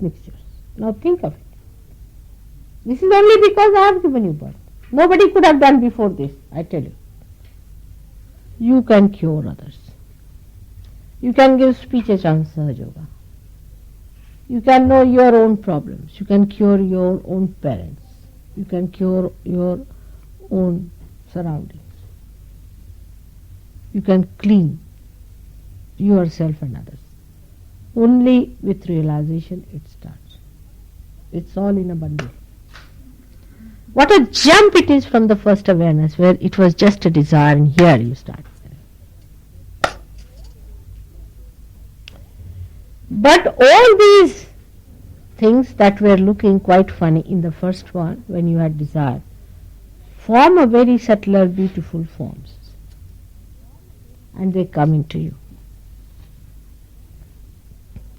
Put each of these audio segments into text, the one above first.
mixtures. Now think of it. This is only because I have given you birth. Nobody could have done before this, I tell you. You can cure others. You can give speeches on Sahaja Yoga. You can know your own problems. You can cure your own parents. You can cure your own surroundings. You can clean yourself and others. Only with realization it starts. It's all in a bundle. What a jump it is from the first awareness where it was just a desire and here you start. But all these things that were looking quite funny in the first one when you had desire form a very subtler, beautiful forms. And they come into you.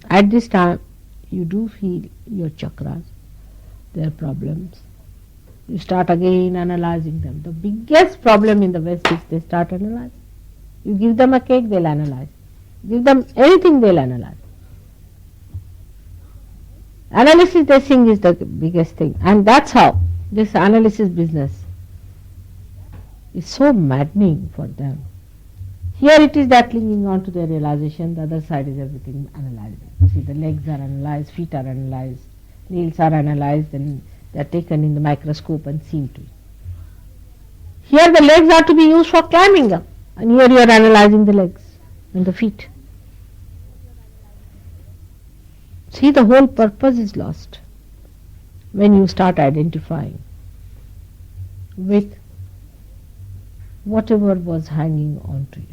At this time, you do feel your chakras, their problems. You start again analyzing them. The biggest problem in the West is they start analyzing. You give them a cake, they'll analyze. Give them anything, they'll analyze. Analysis, they think, is the biggest thing. And that's how this analysis business is so maddening for them. Here it is that clinging on to their realization, the other side is everything analyzing. See, the legs are analyzed, feet are analyzed, nails are analyzed, and they are taken in the microscope and seen to. Here the legs are to be used for climbing up, and here you are analyzing the legs and the feet. See, the whole purpose is lost when you start identifying with whatever was hanging on to you.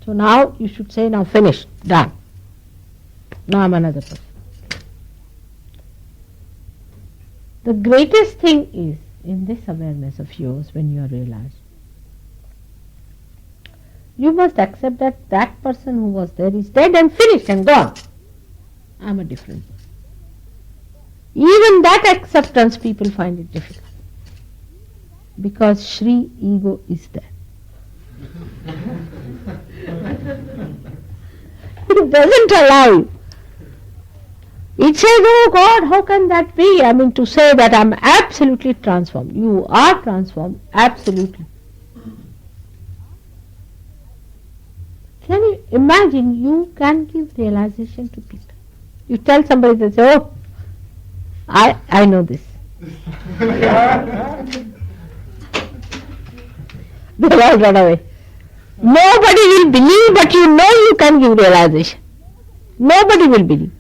So now you should say, now finished, done. Now I'm another person. The greatest thing is in this awareness of yours when you are realized, you must accept that that person who was there is dead and finished and gone. I'm a different person. Even that acceptance people find it difficult. Because Shri ego is there. It doesn't allow you. It says, oh God, how can that be? I mean, to say that I'm absolutely transformed. You are transformed, absolutely. Can you imagine you can give realization to people? You tell somebody, they say, oh, I know this. They'll all run away. Nobody will believe, but you know you can give realization. Nobody will believe.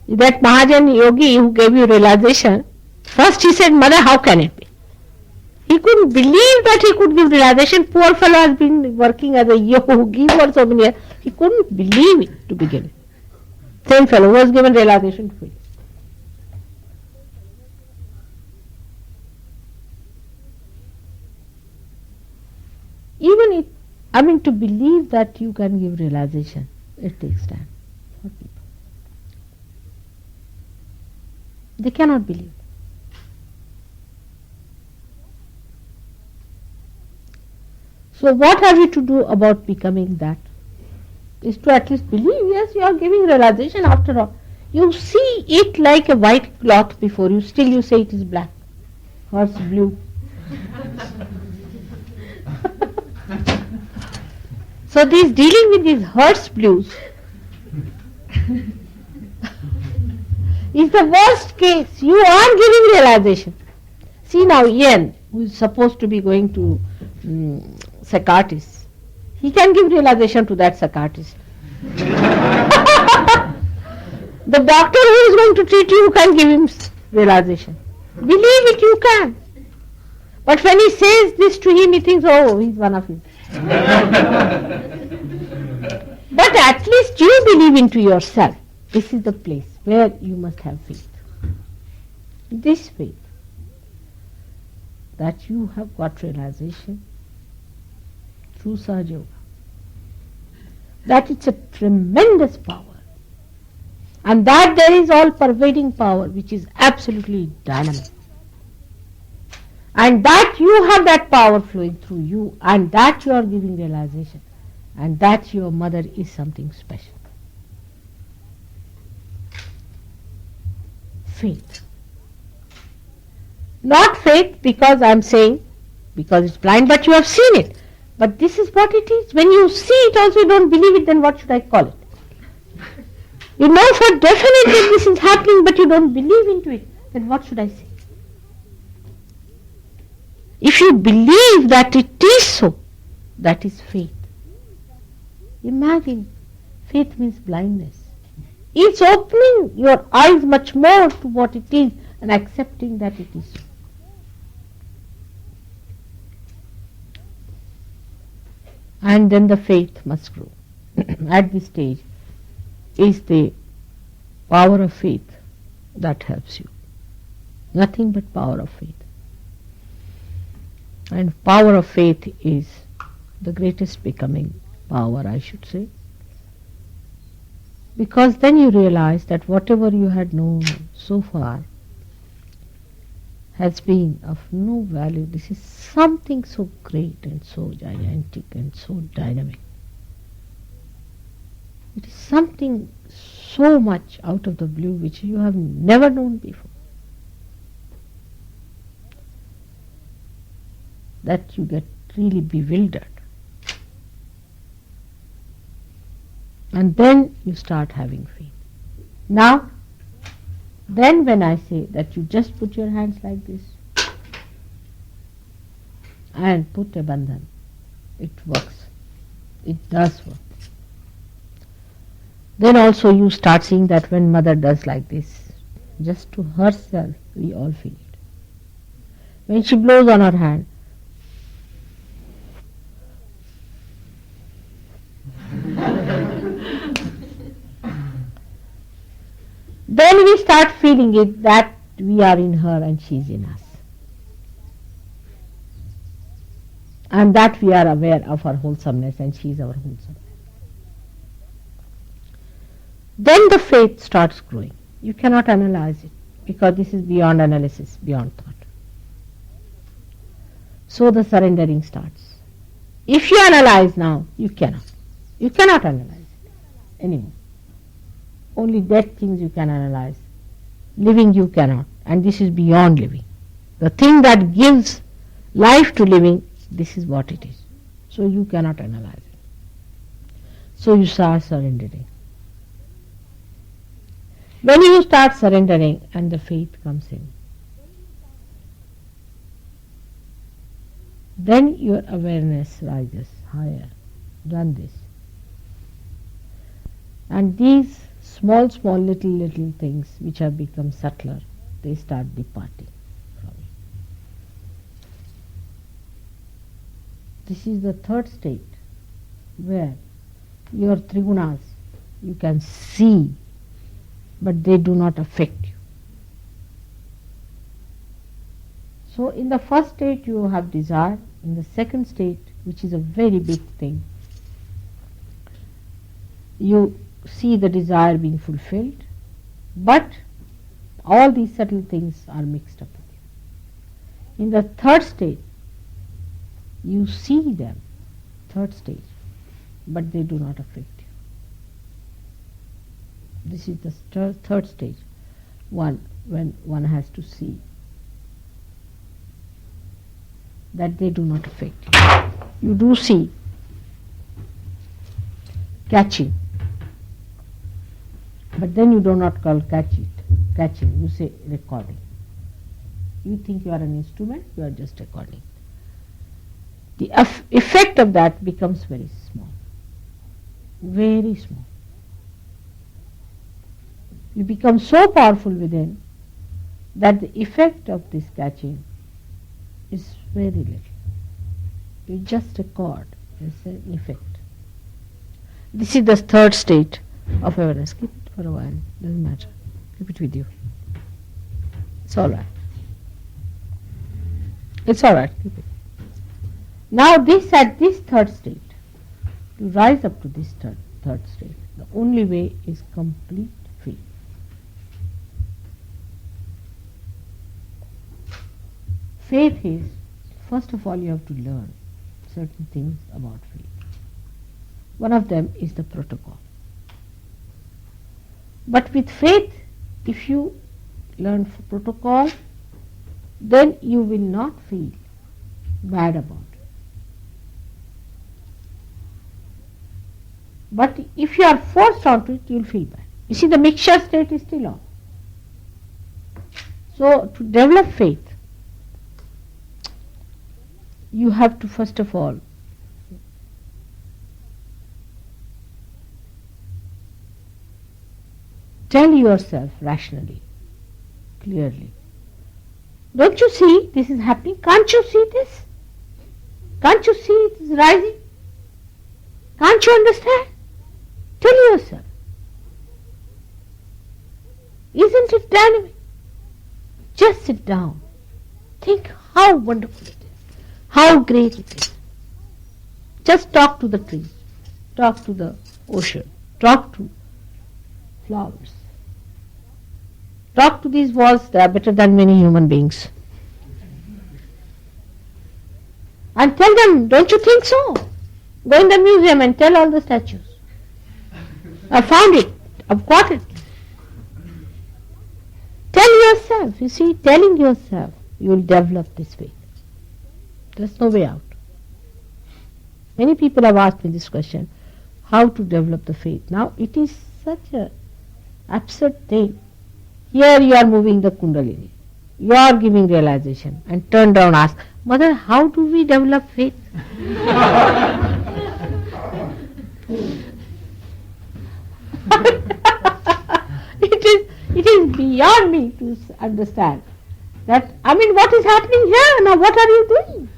That Mahajan Yogi who gave you realization, first he said, Mother, how can it be? He couldn't believe that he could give realization. Poor fellow has been working as a yogi for so many years. He couldn't believe it to begin with. Same fellow who was given realization to him. Even it, I mean, to believe that you can give realization, it takes time for people. They cannot believe. So what have you to do about becoming that? Is to at least believe, yes, you are giving realization after all. You see it like a white cloth before you, still you say it is black or it's blue. So this dealing with these Hertz blues is the worst case. You are giving realization. See now Ian, who is supposed to be going to psychiatrist, he can give realization to that psychiatrist. The doctor who is going to treat you can give him realization. Believe it, you can. But when he says this to him, he thinks, oh, he's one of his. But at least you believe into yourself. This is the place where you must have faith. This faith that you have got realization through Sahaja Yoga, that it's a tremendous power, and that there is all pervading power which is absolutely dynamic, and that you have that power flowing through you, and that you are giving realization, and that your mother is something special. faith. Not faith because I'm saying, because it's blind, but you have seen it. But this is what it is. When you see it also you don't believe it, then what should I call it? You know for definite that this is happening, but you don't believe into it, then what should I say? If you believe that it is so, that is faith. Imagine, faith means blindness. It's opening your eyes much more to what it is and accepting that it is so. And then the faith must grow. At this stage is the power of faith that helps you. Nothing but power of faith. And power of faith is the greatest becoming power, I should say. Because then you realize that whatever you had known so far has been of no value. This is something so great and so gigantic and so dynamic. It is something so much out of the blue which you have never known before, that you get really bewildered. And then you start having faith. Now, then when I say that you just put your hands like this and put a bandhan, it works. It does work. Then also you start seeing that when mother does like this, just to herself, we all feel it. When she blows on her hand, then we start feeling it that we are in her and she is in us. And that we are aware of her wholesomeness and she is our wholesomeness. Then the faith starts growing. You cannot analyze it because this is beyond analysis, beyond thought. So the surrendering starts. If you analyze now, you cannot. You cannot analyze it anymore. Only dead things you can analyze. Living you cannot. And this is beyond living. The thing that gives life to living, this is what it is. So you cannot analyze it. So you start surrendering. When you start surrendering and the faith comes in, then your awareness rises higher than this. And these small little things which have become subtler, they start departing from you. This is the third state where your trigunas you can see, but they do not affect you. So in the first state you have desire, in the second state, which is a very big thing, you see the desire being fulfilled, but all these subtle things are mixed up with you. In the third state, you see them, third stage, but they do not affect you. This is the third stage, when one has to see that they do not affect you. You do see catching, but then you do not call catching, you say recording. You think you are an instrument, you are just recording. The effect of that becomes very small, very small. You become so powerful within that the effect of this catching is very little. You just record, it's an effect. This is the third state of awareness. Keep it for a while, doesn't matter. Keep it with you. It's all right. It's all right, keep it. Now this, at this third state, to rise up to this third state, the only way is complete faith. Faith is, first of all, you have to learn certain things about faith. One of them is the protocol. But with faith, if you learn protocol, then you will not feel bad about it. But if you are forced onto it, you will feel bad. You see, the mixture state is still on. So, to develop faith, you have to first of all tell yourself rationally, clearly, don't you see this is happening? Can't you see this? Can't you see it is rising? Can't you understand? Tell yourself. Isn't it dynamic? Just sit down. Think how wonderful it is, how great it is. Just talk to the trees, talk to the ocean, talk to flowers. Talk to these walls, they are better than many human beings. And tell them, don't you think so? Go in the museum and tell all the statues. I found it, I've got it. Tell yourself, you see, telling yourself, you will develop this faith. There's no way out. Many people have asked me this question, how to develop the faith. Now, it is such an absurd thing. Here you are moving the Kundalini. You are giving realization and turn around and ask, Mother, how do we develop faith? It is beyond me to understand that, what is happening here? Now what are you doing?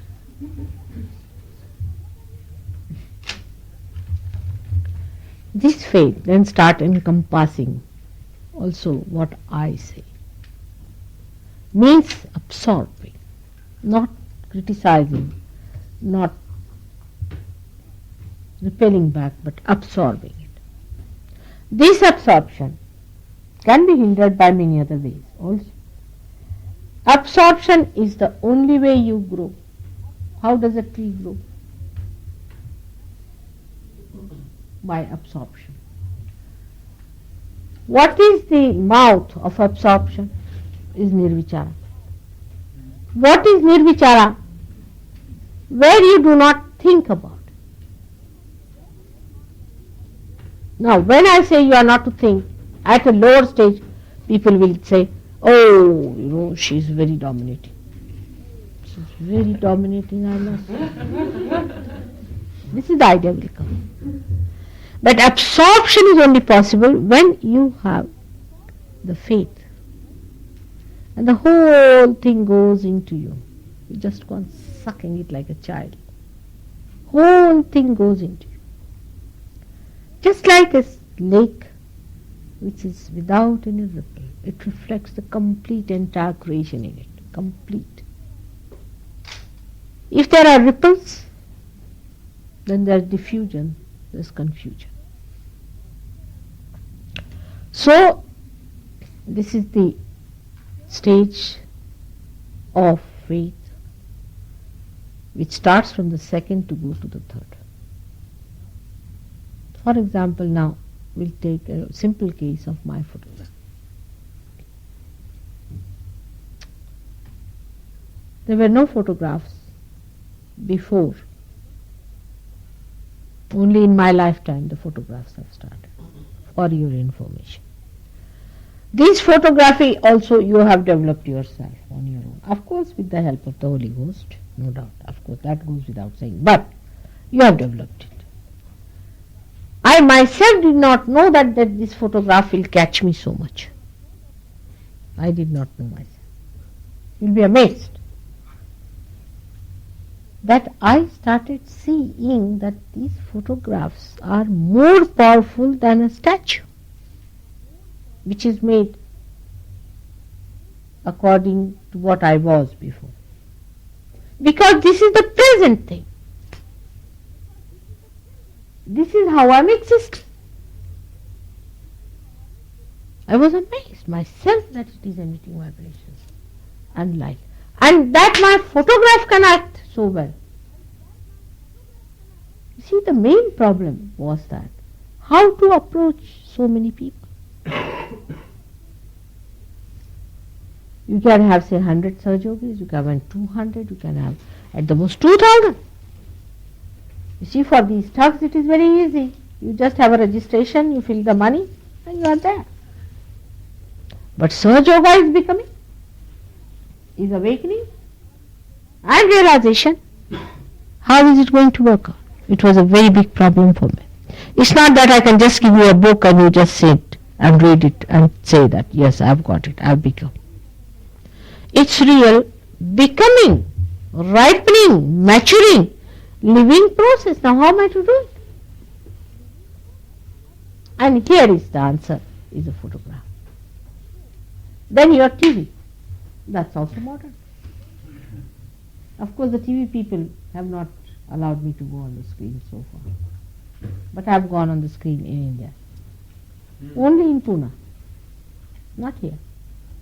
This faith then start encompassing also what I say. Means absorbing, not criticizing, not repelling back, but absorbing it. This absorption can be hindered by many other ways also. Absorption is the only way you grow. How does a tree grow? By absorption. What is the mouth of absorption? Is nirvichara. What is nirvichara? Where you do not think about. Now, when I say you are not to think, at a lower stage, people will say, oh, she's very dominating. She's very dominating, I must say. This is the idea will come. But absorption is only possible when you have the faith. And the whole thing goes into you. You just go on sucking it like a child. Whole thing goes into you. Just like a lake which is without any ripple. It reflects the complete entire creation in it. Complete. If there are ripples, then there is diffusion, there is confusion. So, this is the stage of faith which starts from the second to go to the third. For example, now we'll take a simple case of my photograph. There were no photographs before. Only in my lifetime the photographs have started, for your information. This photography also you have developed yourself on your own. Of course with the help of the Holy Ghost, no doubt. Of course that goes without saying. But you have developed it. I myself did not know that this photograph will catch me so much. I did not know myself. You will be amazed that I started seeing that these photographs are more powerful than a statue, which is made according to what I was before. Because this is the present thing. This is how I'm existing. I was amazed myself that it is emitting vibrations and light. And that my photograph can act so well. You see, the main problem was that how to approach so many people. You can have say 100 Sahajogis, you can have 200, you can have at the most 2000. You see, for these thugs it is very easy. You just have a registration, you fill the money and you are there. But Sahajoga is becoming, is awakening and realization. How is it going to work out? It was a very big problem for me. It's not that I can just give you a book and you just sit and read it and say that, yes, I've got it, I've become. It's real becoming, ripening, maturing, living process. Now how am I to do it? And here is the answer, is a photograph. Then your TV. That's also modern. Of course the TV people have not allowed me to go on the screen so far. But I have gone on the screen in India. Only in Pune. Not here.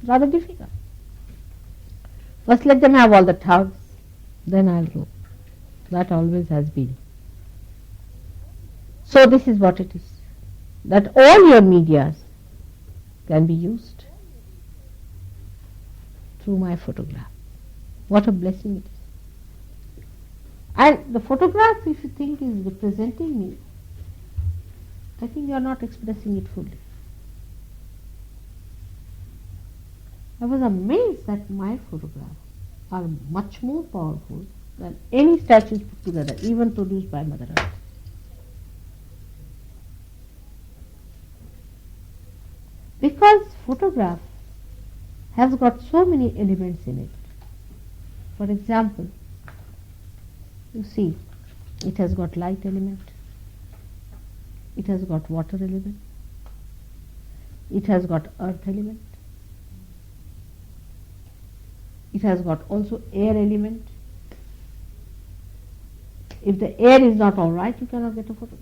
Rather difficult. First let them have all the thugs, then I'll go. That always has been. So this is what it is. That all your medias can be used through my photograph. What a blessing it is. And the photograph, if you think is representing me, I think you are not expressing it fully. I was amazed that my photographs are much more powerful than any statues put together, even produced by Mother Earth. Because photograph has got so many elements in it. For example, you see, it has got light element, it has got water element, it has got earth element, it has got also air element. If the air is not all right, you cannot get a photograph.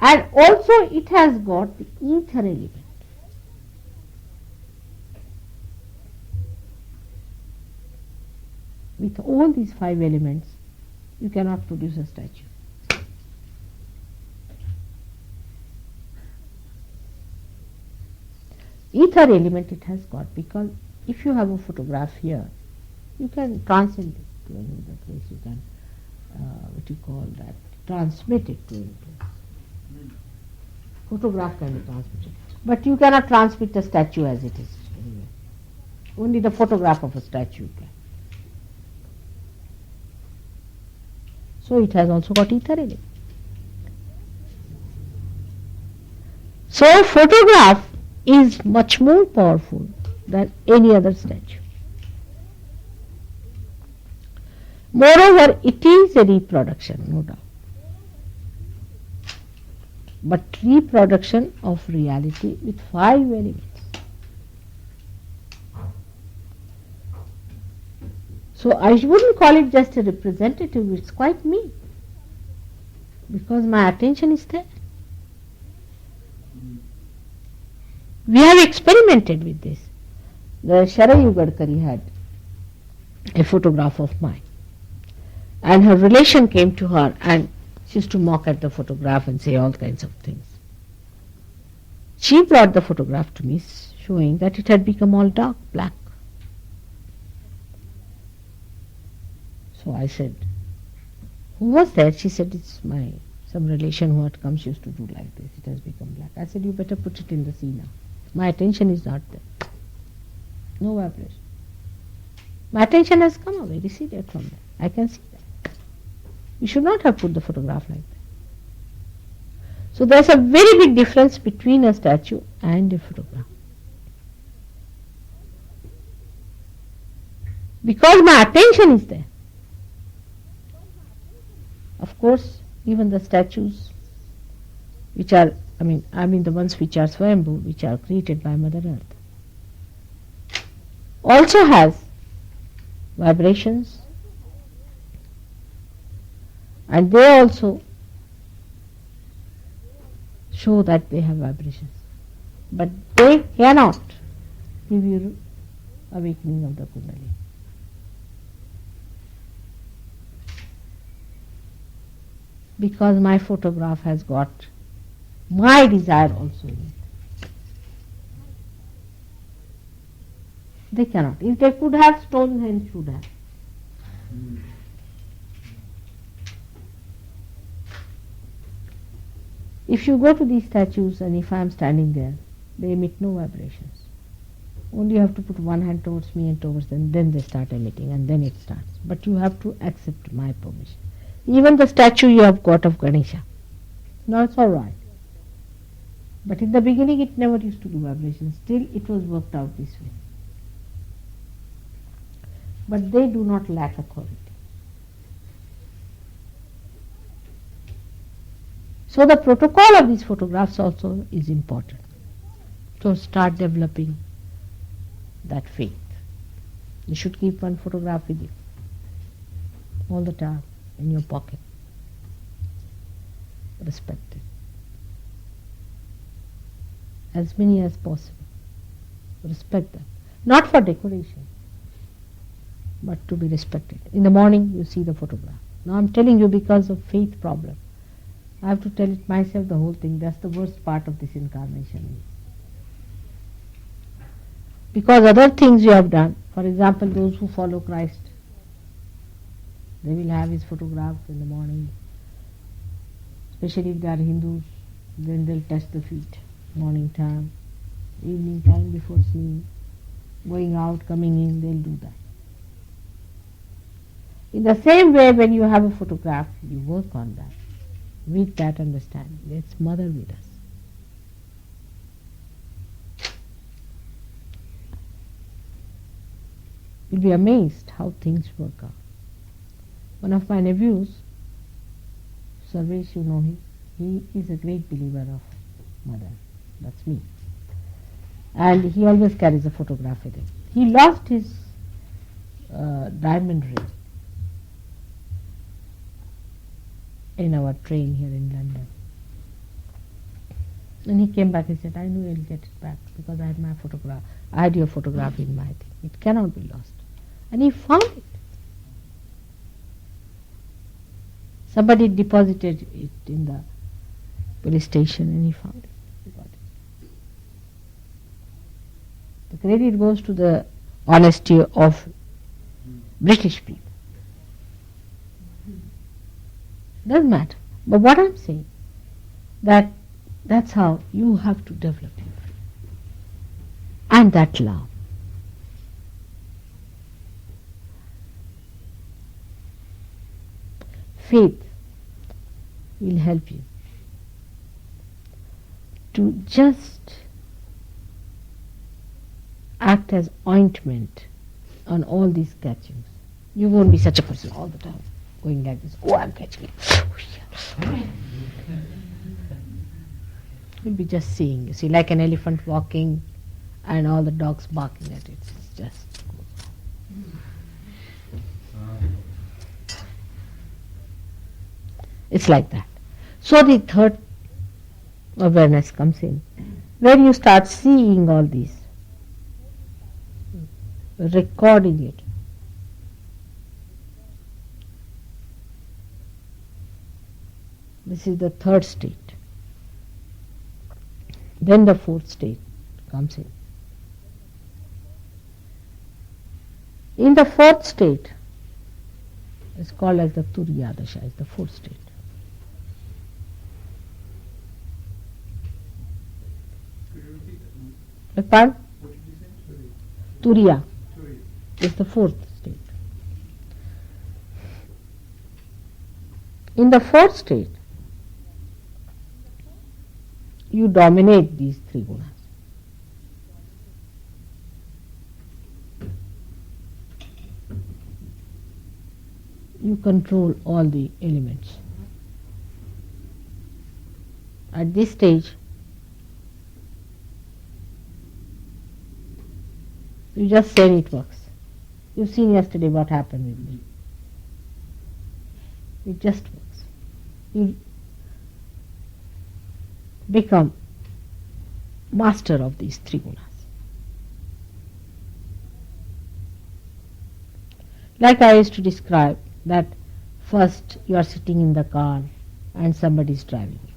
And also it has got the ether element. With all these 5 elements, you cannot produce a statue. Ether element it has got, because if you have a photograph here, you can transcend it to any other place. You can, what you call that, transmit it to any place. Photograph can be transmitted, but you cannot transmit a statue as it is anyway. Only the photograph of a statue can. So it has also got ether element. So photograph is much more powerful than any other statue. Moreover, it is a reproduction, no doubt, but reproduction of reality with 5 elements. So I wouldn't call it just a representative, it's quite me, because my attention is there. We have experimented with this. The Sharayu Gadkari had a photograph of mine, and her relation came to her and she used to mock at the photograph and say all kinds of things. She brought the photograph to me showing that it had become all dark, black. So I said, who was that? She said, it's some relation who had come, she used to do like this, it has become black. I said, you better put it in the sea now. My attention is not there. No vibration. My attention has come away, receded from that. I can see that. You should not have put the photograph like that. So there's a very big difference between a statue and a photograph. Because my attention is there. Of course, even the statues which are, I mean the ones which are Swayambhu, which are created by Mother Earth, also has vibrations, and they also show that they have vibrations, but they cannot give you awakening of the Kundalini. Because my photograph has got my desire also in it. They cannot. If they could have, Stonehenge should have. If you go to these statues and if I am standing there, they emit no vibrations. Only you have to put one hand towards me and towards them, then they start emitting and then it starts. But you have to accept my permission. Even the statue you have got of Ganesha, now it's alright. But in the beginning it never used to do vibrations. Still it was worked out this way. But they do not lack authority. So the protocol of these photographs also is important. To start developing that faith. You should keep one photograph with you all the time in your pocket. Respect it. As many as possible. Respect them. Not for decoration, but to be respected. In the morning you see the photograph. Now I'm telling you because of faith problem. I have to tell it myself, the whole thing. That's the worst part of this incarnation. Because other things you have done, for example, those who follow Christ, they will have his photograph in the morning. Especially if they are Hindus, then they'll touch the feet. Morning time, evening time before sleep, going out, coming in, they'll do that. In the same way, when you have a photograph, you work on that. With that understanding, let's mother with us. You'll be amazed how things work out. One of my nephews, Sarvesh, you know him, he is a great believer of mother. That's me. And he always carries a photograph with him. He lost his diamond ring in our train here in London. And he came back and said, I knew I'll get it back because I had my photograph. I had your photograph in my thing. It cannot be lost. And he found it. Somebody deposited it in the police station and he found it. He got it. The credit goes to the honesty of British people. Doesn't matter. But what I'm saying, that's how you have to develop your faith. And that love. Faith will help you to just act as ointment on all these catchings. You won't be such a person all the time going like this. Oh, I'm catching it. You'll be just seeing, you see, like an elephant walking and all the dogs barking at it. It's just it's like that. So the third awareness comes in, where you start seeing all these, recording it. This is the third state. Then the fourth state comes in. In the fourth state, it's called as the Turiya Dasha, is the fourth state. Pardon? What did you say? Turiya Turiya. is the fourth state. In the fourth state, you dominate these three gunas. You control all the elements. At this stage, you just say it works. You've seen yesterday what happened with me. It just works. You become master of these three gunas. Like I used to describe that first you are sitting in the car and somebody is driving you.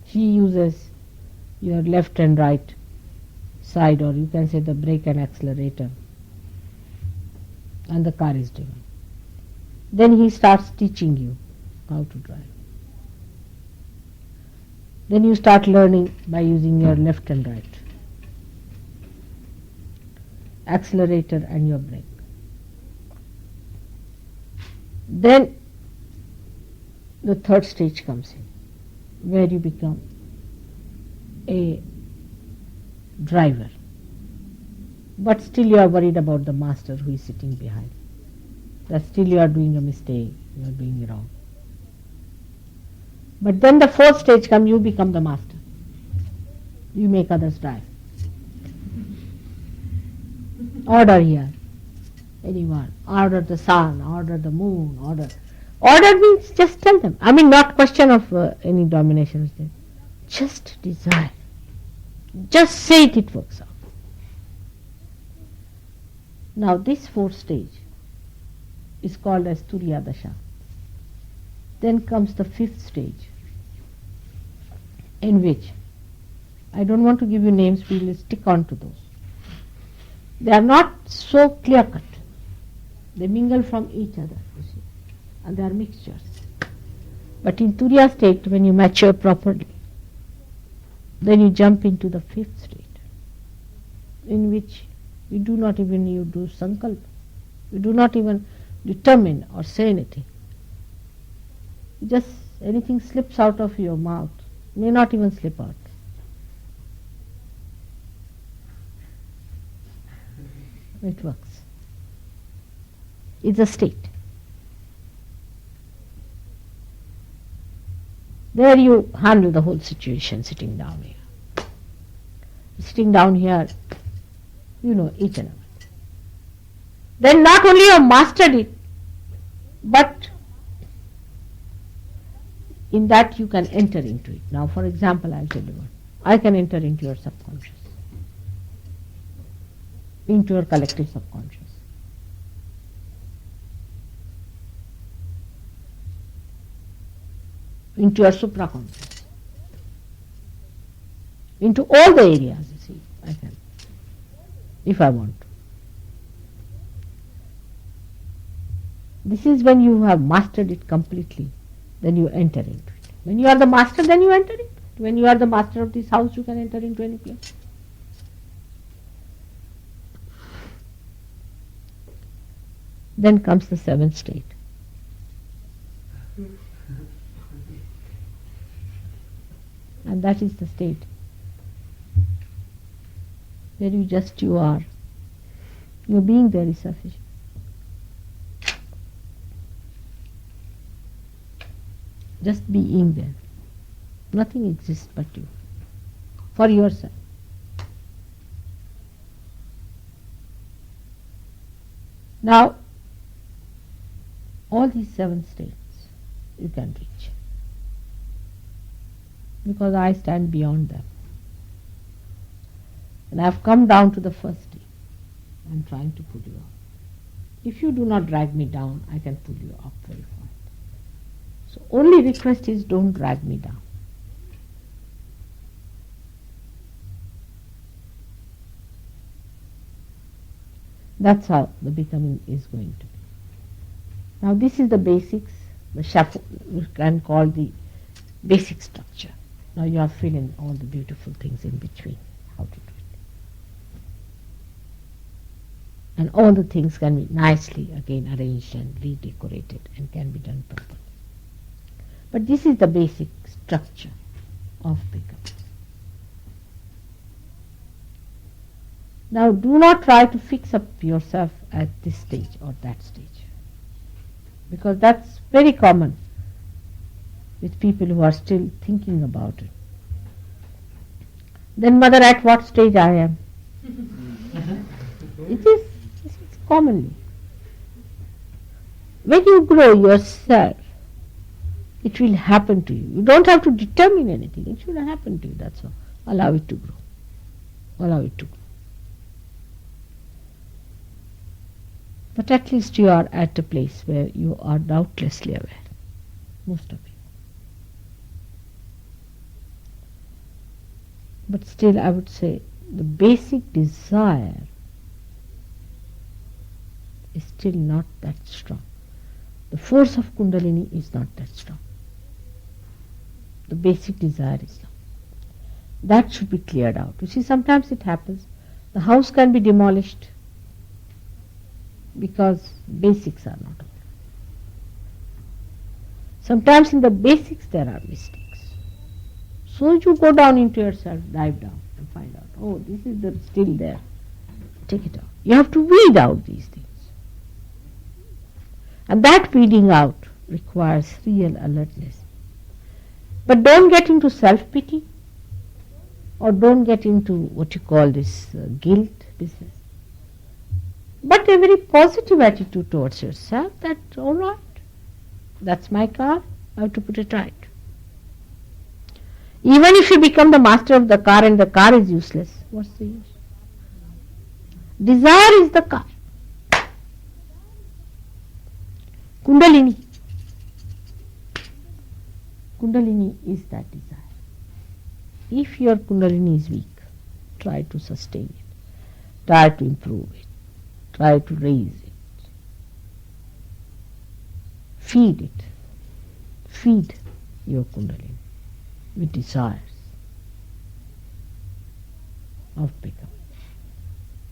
He uses your left and right side, or you can say the brake and accelerator, and the car is driven. Then he starts teaching you how to drive. Then you start learning by using your left and right, accelerator and your brake. Then the third stage comes in, where you become a driver. But still you are worried about the master who is sitting behind. That still you are doing a mistake, you are doing wrong. But then the fourth stage comes, you become the master. You make others drive. Order here. Anyone. Order the sun, order the moon, order. Order means just tell them. I mean, not question of any domination. Just desire. Just say it, it works out. Now this fourth stage is called as Turiya Dasha. Then comes the fifth stage, in which, I don't want to give you names, we will stick on to those. They are not so clear cut. They mingle from each other, you see, and they are mixtures. But in Turiya state, when you mature properly, then you jump into the fifth state, in which you do not even you do sankalpa. You do not even determine or say anything. Just anything slips out of your mouth, may not even slip out. It works. It's a state. There you handle the whole situation sitting down here. Sitting down here, you know each and everything. Then not only you have mastered it, but in that you can enter into it. Now for example, I'll tell you one. I can enter into your subconscious, into your collective subconscious. Into your supraconscious, into all the areas, you see, I can, if I want to. This is when you have mastered it completely, then you enter into it. When you are the master, then you enter it. When you are the master of this house, you can enter into any place. Then comes the seventh state. And that is the state where you are. Your being there is sufficient. Just being there. Nothing exists but you. For yourself. Now, all these seven states you can reach. Because I stand beyond them. And I have come down to the first stage. I am trying to pull you up. If you do not drag me down, I can pull you up very far. So only request is don't drag me down. That's how the becoming is going to be. Now this is the basics, the scaffold, you can call the basic structure. Now you are filling all the beautiful things in between, how to do it. And all the things can be nicely again arranged and redecorated and can be done properly. But this is the basic structure of becoming. Now do not try to fix up yourself at this stage or that stage, because that's very common with people who are still thinking about it. Then mother, at what stage I am? It is commonly. When you grow yourself, it will happen to you. You don't have to determine anything. It will happen to you, that's all. Allow it to grow. Allow it to grow. But at least you are at a place where you are doubtlessly aware, most of you. But still I would say the basic desire is still not that strong. The force of Kundalini is not that strong. The basic desire is strong. That should be cleared out. You see, sometimes it happens. The house can be demolished because basics are not okay. Sometimes in the basics there are mistakes. So you go down into yourself, dive down and find out, oh, this is still there. Take it out. You have to weed out these things. And that weeding out requires real alertness. But don't get into self-pity or don't get into what you call this guilt business. But a very positive attitude towards yourself that, all right, that's my car, I have to put it right. Even if you become the master of the car and the car is useless, what's the use? Desire is the car. Kundalini. Kundalini is that desire. If your Kundalini is weak, try to sustain it. Try to improve it. Try to raise it. Feed it. Feed your Kundalini with desires of becoming.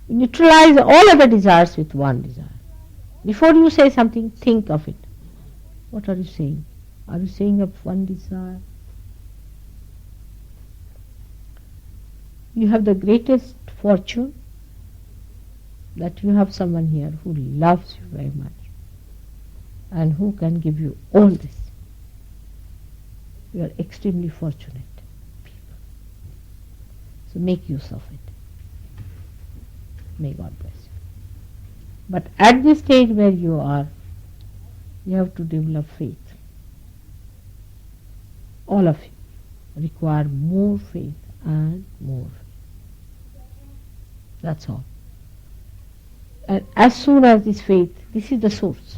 Neutralize all other desires with one desire. Before you say something, think of it. What are you saying? Are you saying of one desire? You have the greatest fortune that you have someone here who loves you very much and who can give you all this. You are extremely fortunate people. So make use of it. May God bless you. But at this stage where you are, you have to develop faith. All of you require more faith and more faith. That's all. And as soon as this faith, this is the source.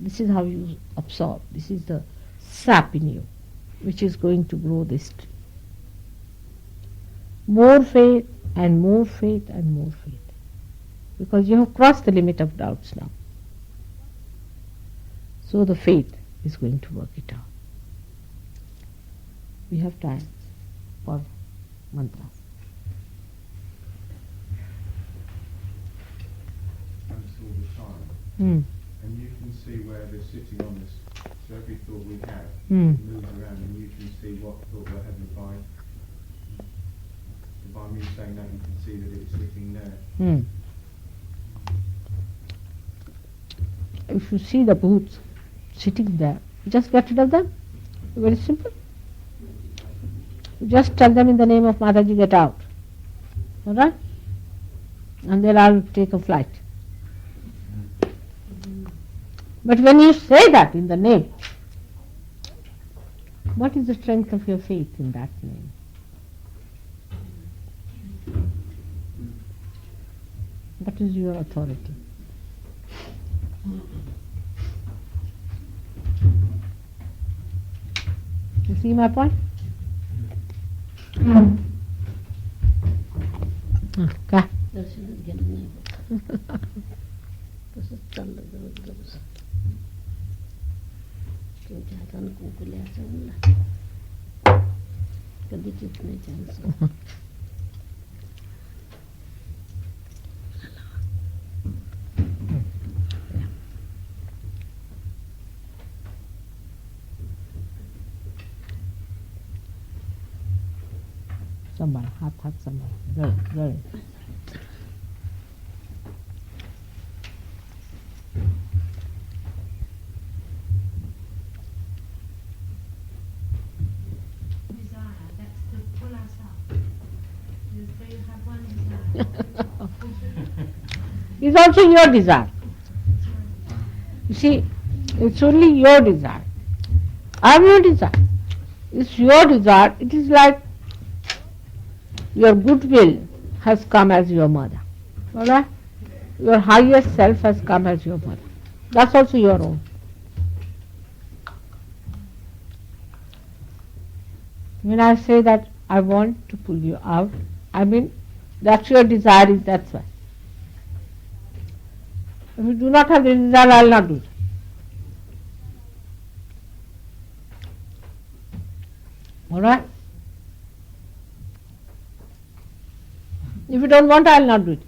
This is how you absorb. This is the sap in you, which is going to grow this tree. More faith and more faith and more faith. Because you have crossed the limit of doubts now. So the faith is going to work it out. We have time for mantra. And you can see where they're sitting on this. So every thought we have moves around, and you can see what thought we're having by me saying that. You can see that it's sitting there. If you see the boots sitting there, just get rid of them. Very simple. You just tell them in the name of Mataji, get out. Alright? And they'll all take a flight. But when you say that in the name, what is the strength of your faith in that name? What is your authority? You see my point? Okay. Somebody, hot somebody. Very, very. It's also your desire. You see, it's only your desire. I have no desire. It's your desire. It is like your goodwill has come as your mother. Alright? Your highest self has come as your mother. That's also your own. When I say that I want to pull you out, I mean That's your desire is, that's why. If you do not have the desire, I will not do it. Alright? If you don't want, I will not do it.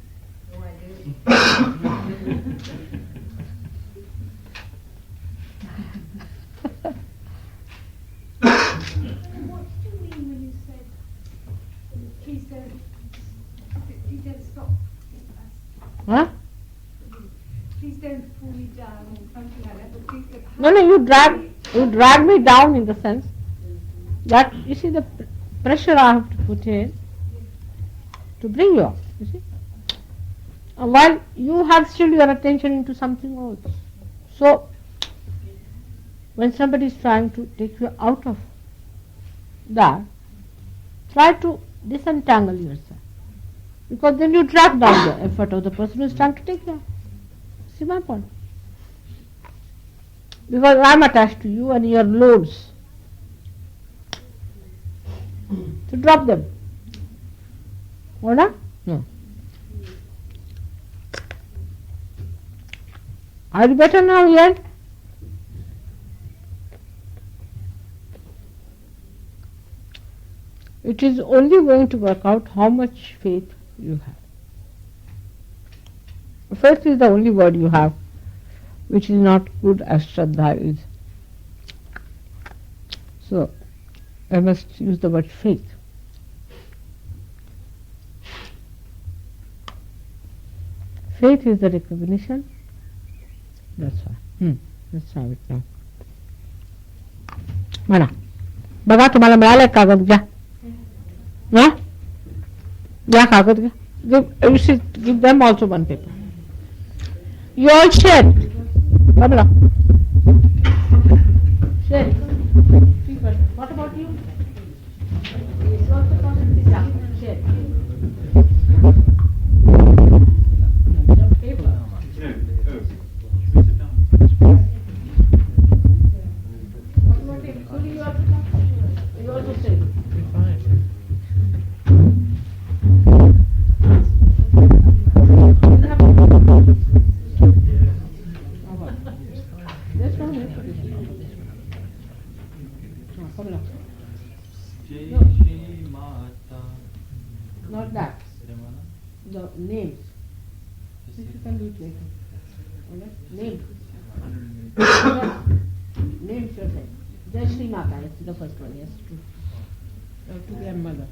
What do you mean when you said, please don't stop? Huh? Please don't pull me down or something like that. But please don't. No, you drag me down in the sense that, you see, the pressure I have to put in to bring you up, you see. While you have still your attention into something else. So, when somebody is trying to take you out of that, try to disentangle yourself. Because then you drag down the effort of the person who is trying to take you out. See my point? Because I am attached to you and your loads. To drop them. Or not? No. Are you better now yet? It is only going to work out how much faith you have. Faith is the only word you have, which is not good as Shraddha is. So, I must use the word faith. Faith is the recognition. That's why. Let's have it now. Mana? बघा तुम्हाला मिळालं कागद घ्या. ना? घ्या कागद घ्या. Give them also one paper. You all share. Babla. Share. What about you? You also come and share. Paper. What about it? Suli, you also come. You also share. Not that. The names. You can do it later. Alright? Names. Names yourself. Jai Shri Mata is the first one, yes, true. To grandmother.